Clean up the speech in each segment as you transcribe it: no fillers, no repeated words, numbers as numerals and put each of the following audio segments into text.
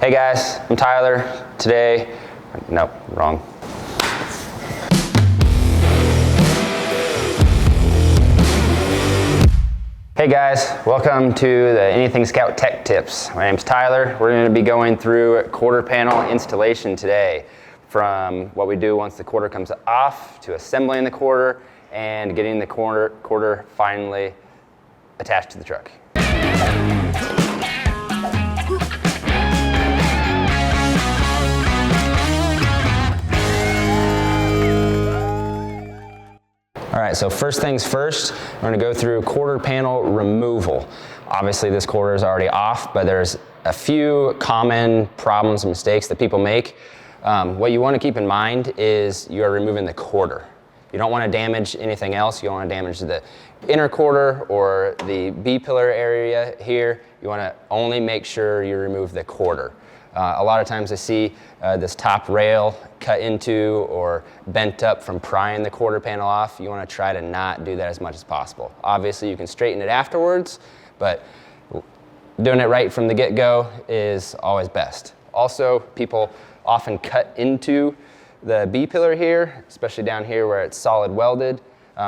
Hey guys, I'm Tyler. Today, nope, wrong. Hey guys, welcome to the Anything Scout Tech Tips. My name's Tyler. We're going to be going through quarter panel installation today, from what we do once the quarter comes off to assembling the quarter and getting the quarter finally attached to the truck. All right, so first things first, we're gonna go through quarter panel removal. Obviously this quarter is already off, but there's a few common problems and mistakes that people make. What you wanna keep in mind is you are removing the quarter. You don't wanna damage anything else. You don't wanna damage the inner quarter or the B-pillar area here. You wanna only make sure you remove the quarter. A lot of times I see this top rail cut into or bent up from prying the quarter panel off. You want to try to not do that as much as possible. Obviously you can straighten it afterwards, but doing it right from the get-go is always best. Also, people often cut into the B-pillar here, especially down here where it's solid welded.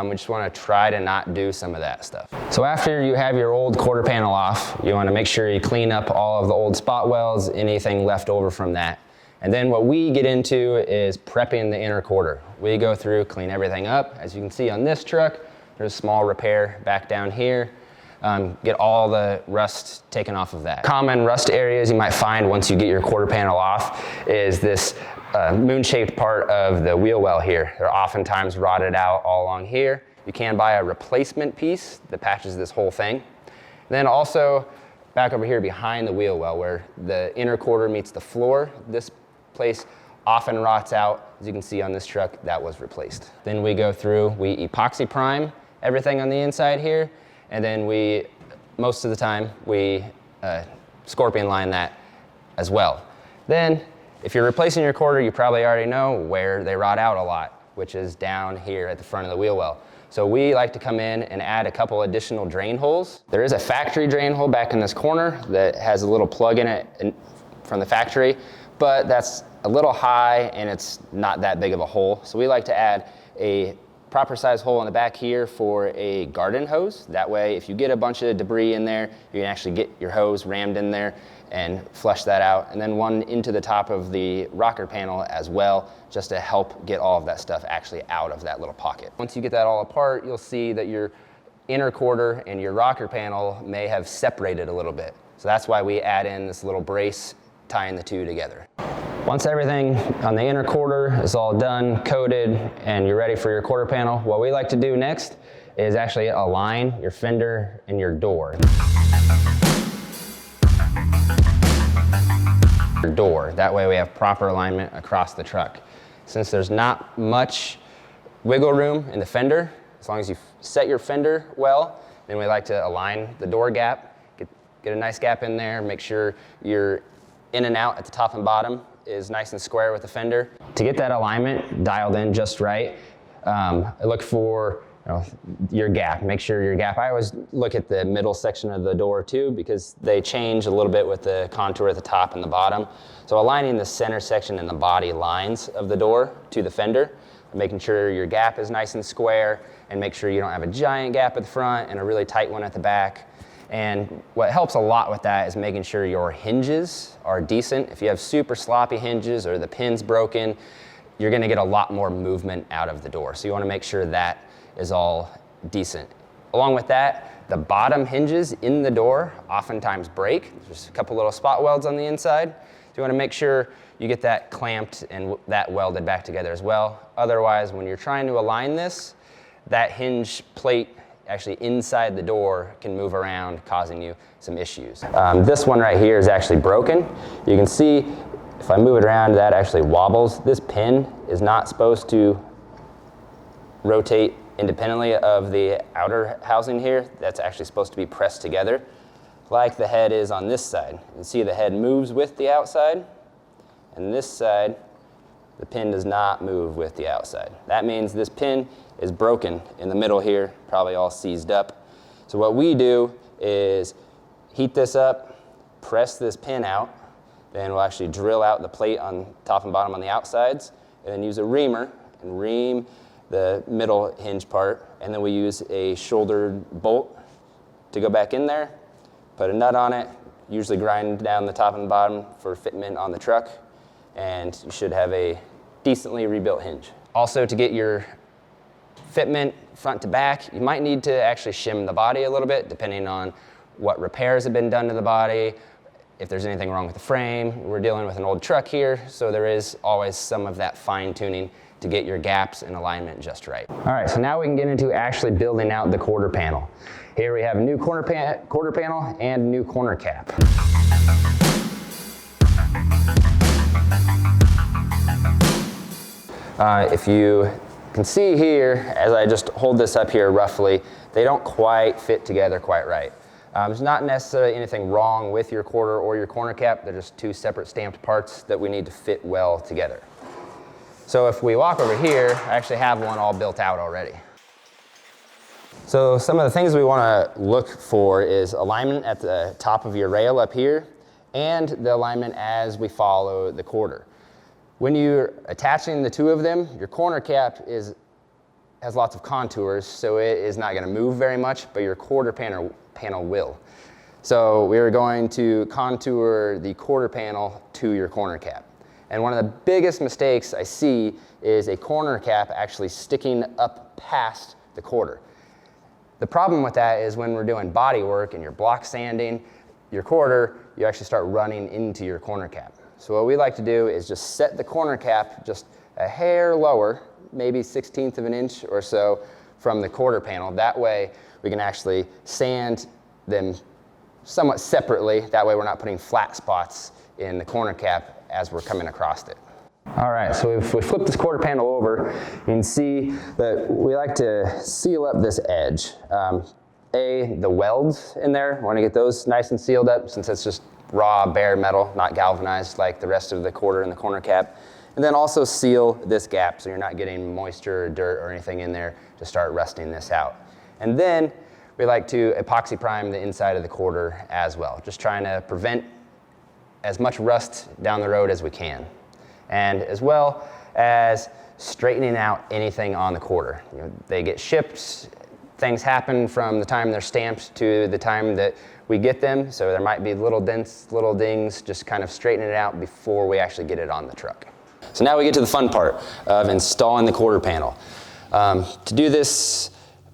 We just want to try to not do some of that stuff. So after you have your old quarter panel off, you want to make sure you clean up all of the old spot welds, anything left over from that. And then what we get into is prepping the inner quarter. We go through, clean everything up. As you can see on this truck, there's a small repair back down here. Get all the rust taken off of that. Common rust areas you might find once you get your quarter panel off is this moon-shaped part of the wheel well here. They're oftentimes rotted out all along here. You can buy a replacement piece that patches this whole thing. Then also back over here behind the wheel well where the inner quarter meets the floor, this place often rots out. As you can see on this truck, that was replaced. Then we go through, we epoxy prime everything on the inside here, and then most of the time, we scorpion line that as well. Then, if you're replacing your quarter, you probably already know where they rot out a lot, which is down here at the front of the wheel well. So we like to come in and add a couple additional drain holes. There is a factory drain hole back in this corner that has a little plug in it from the factory, but that's a little high and it's not that big of a hole. So we like to add a proper size hole in the back here for a garden hose. That way, if you get a bunch of debris in there, you can actually get your hose rammed in there and flush that out. And then one into the top of the rocker panel as well, just to help get all of that stuff actually out of that little pocket. Once you get that all apart, you'll see that your inner quarter and your rocker panel may have separated a little bit. So that's why we add in this little brace tying the two together. Once everything on the inner quarter is all done, coated, and you're ready for your quarter panel, what we like to do next is actually align your fender and your door. That way we have proper alignment across the truck. Since there's not much wiggle room in the fender, as long as you set your fender well, then we like to align the door gap, get a nice gap in there, make sure your in and out at the top and bottom is nice and square with the fender. To get that alignment dialed in just right, look for your gap. Make sure your gap, I always look at the middle section of the door too, because they change a little bit with the contour at the top and the bottom. So aligning the center section and the body lines of the door to the fender, making sure your gap is nice and square, and make sure you don't have a giant gap at the front and a really tight one at the back. And what helps a lot with that is making sure your hinges are decent. If you have super sloppy hinges or the pin's broken, you're gonna get a lot more movement out of the door. So you wanna make sure that is all decent. Along with that, the bottom hinges in the door oftentimes break. There's a couple little spot welds on the inside. So you wanna make sure you get that clamped and that welded back together as well. Otherwise, when you're trying to align this, that hinge plate actually inside the door can move around, causing you some issues. This one right here is actually broken. You can see if I move it around, that actually wobbles. This pin is not supposed to rotate independently of the outer housing here. That's actually supposed to be pressed together like the head is on this side. You can see the head moves with the outside, and this side, the pin does not move with the outside. That means this pin is broken in the middle here, probably all seized up. So what we do is heat this up, press this pin out, Then we'll actually drill out the plate on top and bottom on the outsides, and then use a reamer and ream the middle hinge part, and then we use a shouldered bolt to go back in there, put a nut on it, usually grind down the top and bottom for fitment on the truck, and you should have a decently rebuilt hinge. Also, to get your fitment front to back, you might need to actually shim the body a little bit depending on what repairs have been done to the body, if there's anything wrong with the frame. We're dealing with an old truck here, so there is always some of that fine tuning to get your gaps and alignment just right. All right, so now we can get into actually building out the quarter panel. Here we have a new quarter panel and new corner cap. If you can see here, as I just hold this up here roughly, they don't quite fit together quite right. There's not necessarily anything wrong with your quarter or your corner cap. They're just two separate stamped parts that we need to fit well together. So if we walk over here, I actually have one all built out already. So some of the things we want to look for is alignment at the top of your rail up here and the alignment as we follow the quarter. When you're attaching the two of them, your corner cap has lots of contours, so it is not going to move very much, but your quarter panel will. So we're going to contour the quarter panel to your corner cap. And one of the biggest mistakes I see is a corner cap actually sticking up past the quarter. The problem with that is when we're doing body work and you're block sanding your quarter, you actually start running into your corner cap. So what we like to do is just set the corner cap just a hair lower, maybe 1/16 of an inch or so from the quarter panel. That way we can actually sand them somewhat separately. That way we're not putting flat spots in the corner cap as we're coming across it. All right, so if we flip this quarter panel over, you can see that we like to seal up this edge. The welds in there, want to get those nice and sealed up since it's just raw, bare metal, not galvanized like the rest of the quarter and the corner cap. And then also seal this gap so you're not getting moisture or dirt or anything in there to start rusting this out. And then we like to epoxy prime the inside of the quarter as well, just trying to prevent as much rust down the road as we can. And as well as straightening out anything on the quarter. You know, they get shipped, things happen from the time they're stamped to the time that we get them, so there might be little dents, little dings, just kind of straightening it out before we actually get it on the truck. So now we get to the fun part of installing the quarter panel. To do this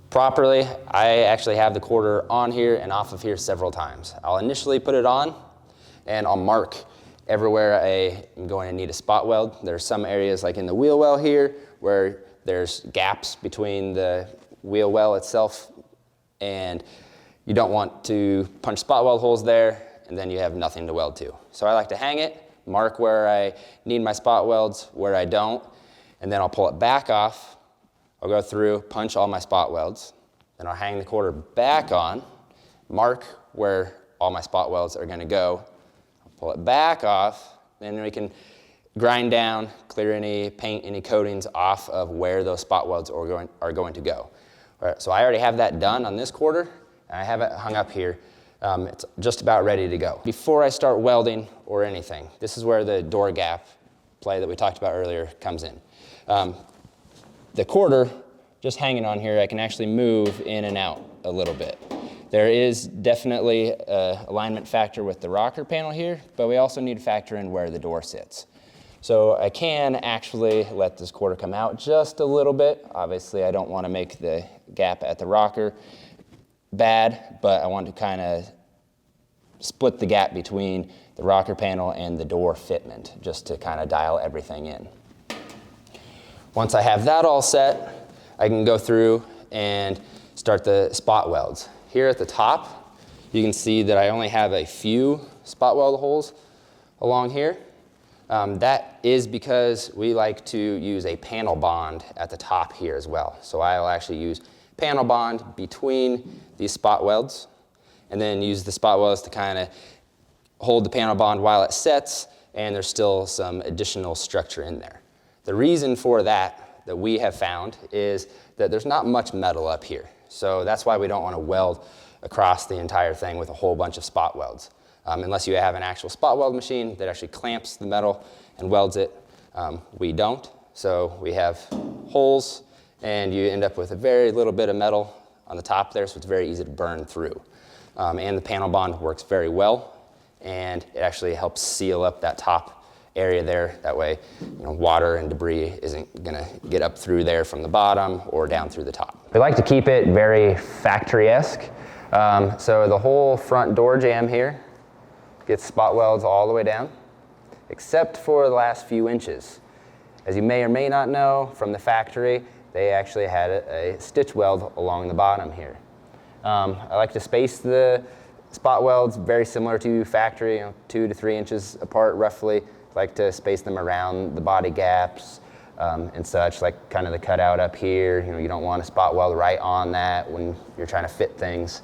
properly, I actually have the quarter on here and off of here several times. I'll initially put it on and I'll mark everywhere I am going to need a spot weld. There's some areas like in the wheel well here where there's gaps between the wheel well itself and you don't want to punch spot weld holes there and then you have nothing to weld to. So I like to hang it, mark where I need my spot welds, where I don't, and then I'll pull it back off. I'll go through, punch all my spot welds, then I'll hang the quarter back on, mark where all my spot welds are going to go, pull it back off, then we can grind down, clear any paint, any coatings off of where those spot welds are going to go. All right, so I already have that done on this quarter, and I have it hung up here. It's just about ready to go. Before I start welding or anything, this is where the door gap play that we talked about earlier comes in. The quarter, just hanging on here, I can actually move in and out a little bit. There is definitely an alignment factor with the rocker panel here, but we also need to factor in where the door sits. So I can actually let this quarter come out just a little bit. Obviously, I don't want to make the gap at the rocker bad, but I want to kind of split the gap between the rocker panel and the door fitment, just to kind of dial everything in. Once I have that all set, I can go through and start the spot welds. Here at the top, you can see that I only have a few spot weld holes along here. That is because we like to use a panel bond at the top here as well. So I'll actually use panel bond between these spot welds and then use the spot welds to kind of hold the panel bond while it sets, and there's still some additional structure in there. The reason for that we have found is that there's not much metal up here. So that's why we don't want to weld across the entire thing with a whole bunch of spot welds. unless you have an actual spot weld machine that actually clamps the metal and welds it. We don't, so we have holes, and you end up with a very little bit of metal on the top there, so it's very easy to burn through. And the panel bond works very well, and it actually helps seal up that top area there. That way, water and debris isn't gonna get up through there from the bottom or down through the top. We like to keep it very factory-esque. So the whole front door jamb here gets spot welds all the way down, except for the last few inches. As you may or may not know, from the factory, they actually had a stitch weld along the bottom here. I like to space the spot welds very similar to factory, 2 to 3 inches apart roughly. Like to space them around the body gaps and such, like kind of the cutout up here. You don't want a spot weld right on that when you're trying to fit things.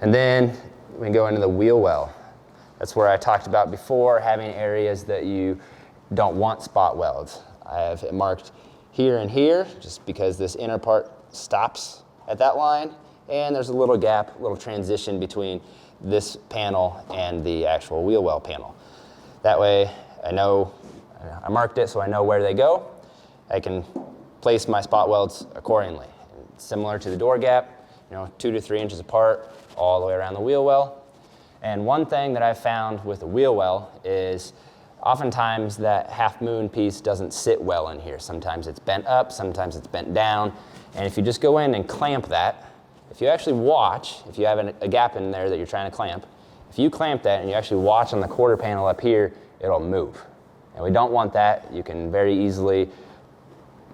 And then we go into the wheel well. That's where I talked about before, having areas that you don't want spot welds. I have it marked here and here, just because this inner part stops at that line, and there's a little gap, a little transition between this panel and the actual wheel well panel. That way, I marked it so I know where they go. I can place my spot welds accordingly. Similar to the door gap, 2 to 3 inches apart, all the way around the wheel well. And one thing that I've found with the wheel well is oftentimes that half moon piece doesn't sit well in here. Sometimes it's bent up, sometimes it's bent down. And if you just go in and clamp that, if you actually watch, if you have a gap in there that you're trying to clamp, if you clamp that and you actually watch on the quarter panel up here, it'll move. And we don't want that. You can very easily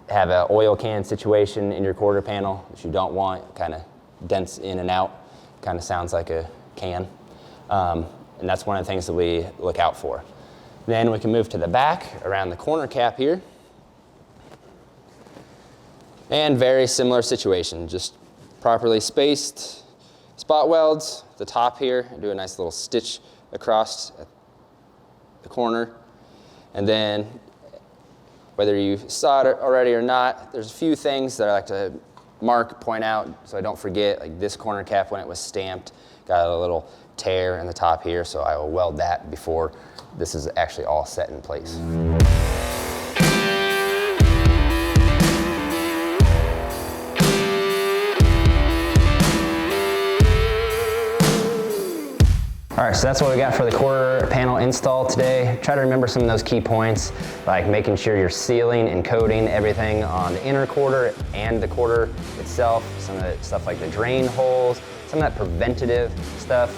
have an oil can situation in your quarter panel, which you don't want. It kind of dents in and out, kind of sounds like a can. And that's one of the things that we look out for. Then we can move to the back around the corner cap here. And very similar situation, just properly spaced spot welds. The top here, do a nice little stitch across at the corner. And then whether you saw it already or not, there's a few things that I like to point out so I don't forget. Like this corner cap, when it was stamped, got a little tear in the top here, so I will weld that before this is actually all set in place. All right, so that's what we got for the quarter panel install today. Try to remember some of those key points, like making sure you're sealing and coating everything on the inner quarter and the quarter itself. Some of the stuff like the drain holes, some of that preventative stuff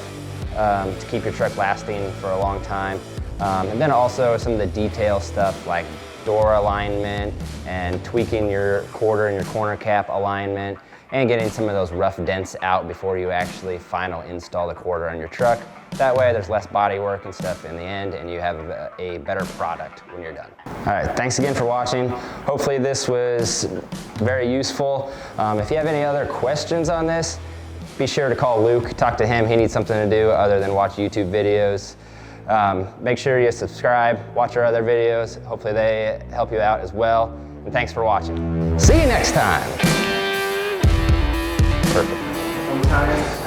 to keep your truck lasting for a long time. And then also some of the detail stuff like door alignment and tweaking your quarter and your corner cap alignment and getting some of those rough dents out before you actually final install the quarter on your truck. That way there's less body work and stuff in the end and you have a better product when you're done. All right, thanks again for watching. Hopefully this was very useful. If you have any other questions on this, be sure to call Luke, talk to him. He needs something to do other than watch YouTube videos. Make sure you subscribe, watch our other videos. Hopefully they help you out as well. And thanks for watching. See you next time. Perfect. Sometimes.